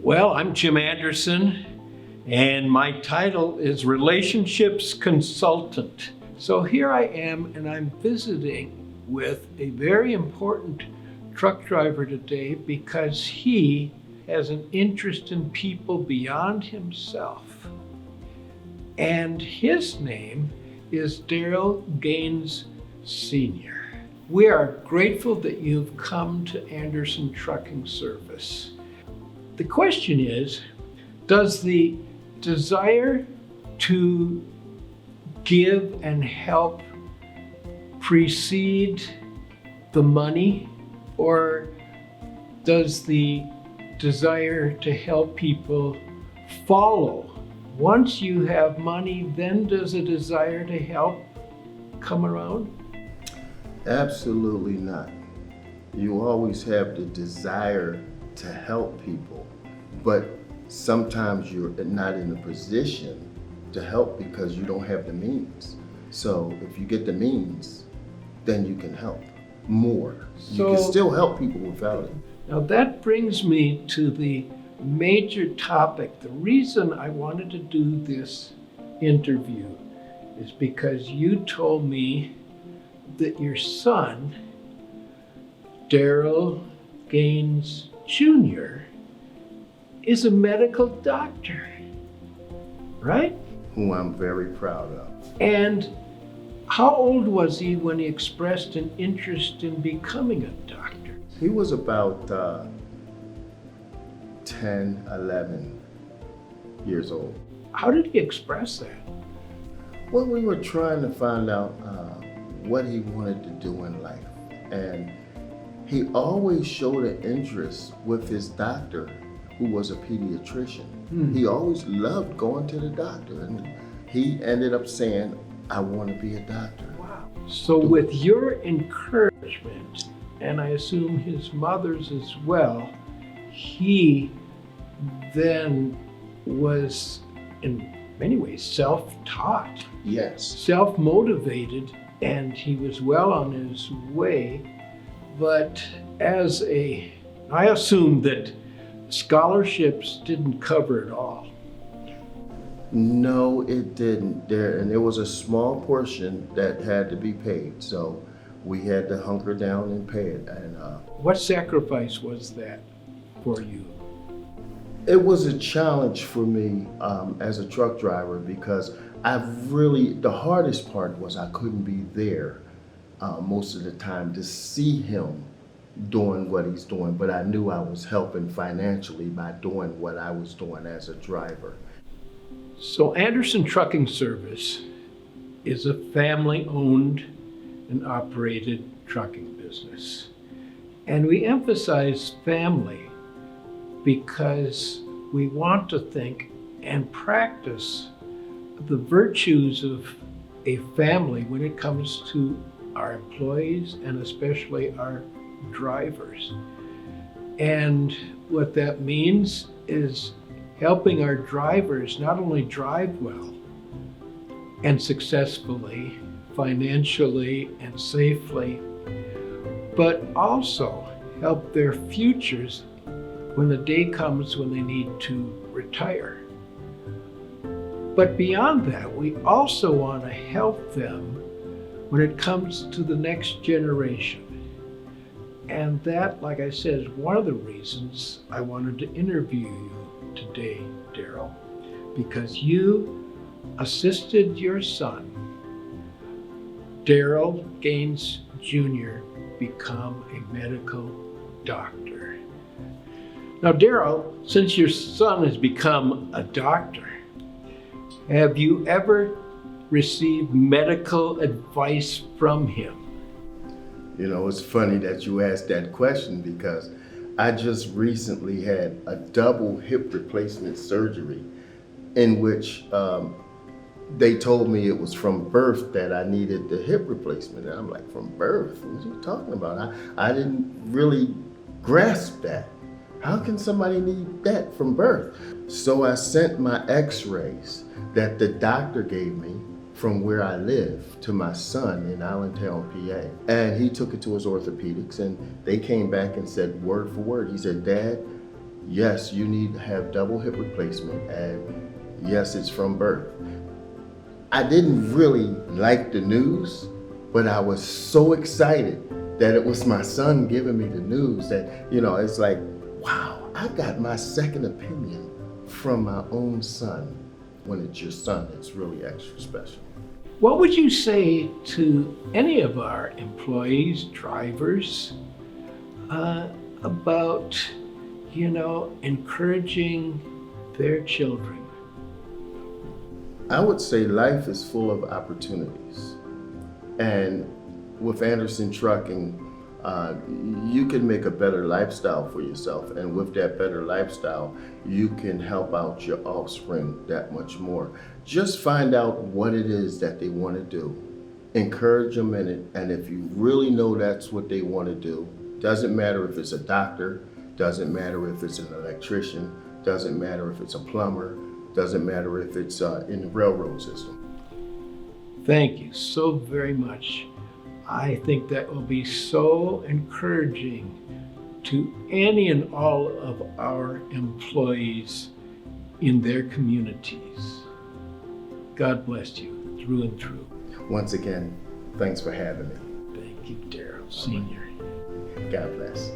Well, I'm Jim Anderson, and my title is Relationships Consultant. So here I am, and I'm visiting with a very important truck driver today because he has an interest in people beyond himself. And his name is Daryll Gaines Sr. We are grateful that you've come to Anderson Trucking Service. The question is, does the desire to give and help precede the money, or does the desire to help people follow? Once you have money, then does a desire to help come around? Absolutely not. You always have the desire to help people, but sometimes you're not in a position to help because you don't have the means. So if you get the means, then you can help more. You can still help people without it. Now that brings me to the major topic. The reason I wanted to do this interview is because you told me that your son, Daryll Gaines Jr., is a medical doctor, right? Who I'm very proud of. And how old was he when he expressed an interest in becoming a doctor? He was about 10, 11 years old. How did he express that? Well, we were trying to find out what he wanted to do in life. And he always showed an interest with his doctor, who was a pediatrician. He always loved going to the doctor. And he ended up saying, I want to be a doctor. Wow. So with your encouragement, and I assume his mother's as well, he then was in many ways self-taught. Yes. Self-motivated, and he was well on his way. But I assume that scholarships didn't cover it all. No, it didn't. There was a small portion that had to be paid, so we had to hunker down and pay it. And what sacrifice was that for you? it was a challenge for me as a truck driver because the hardest part was I couldn't be there most of the time to see him doing what he's doing, but I knew I was helping financially by doing what I was doing as a driver. So Anderson Trucking Service is a family-owned and operated trucking business. And we emphasize family because we want to think and practice the virtues of a family when it comes to our employees and especially our drivers. And what that means is helping our drivers not only drive well and successfully, financially and safely, but also help their futures when the day comes when they need to retire. But beyond that, we also want to help them when it comes to the next generation. And that, like I said, is one of the reasons I wanted to interview you today, Daryll, because you assisted your son, Daryll Gaines Jr., become a medical doctor. Now, Daryll, since your son has become a doctor, have you ever received medical advice from him? You know, it's funny that you asked that question because I just recently had a double hip replacement surgery in which they told me it was from birth that I needed the hip replacement. And I'm like, from birth? What are you talking about? I didn't really grasp that. How can somebody need that from birth? So I sent my x-rays that the doctor gave me from where I live to my son in Allentown, PA. And he took it to his orthopedics and they came back and said word for word. He said, Dad, yes, you need to have double hip replacement, and yes, it's from birth. I didn't really like the news, but I was so excited that it was my son giving me the news that, it's like, wow, I got my second opinion from my own son. When it's your son, it's really extra special. What would you say to any of our employees, drivers, about, encouraging their children? I would say life is full of opportunities. And with Anderson Trucking, you can make a better lifestyle for yourself. And with that better lifestyle, you can help out your offspring that much more. Just find out what it is that they want to do. Encourage them in it. And if you really know that's what they want to do, doesn't matter if it's a doctor, doesn't matter if it's an electrician, doesn't matter if it's a plumber, doesn't matter if it's in the railroad system. Thank you so very much. I think that will be so encouraging to any and all of our employees in their communities. God bless you through and through. Once again, thanks for having me. Thank you, Daryll Sr. God bless.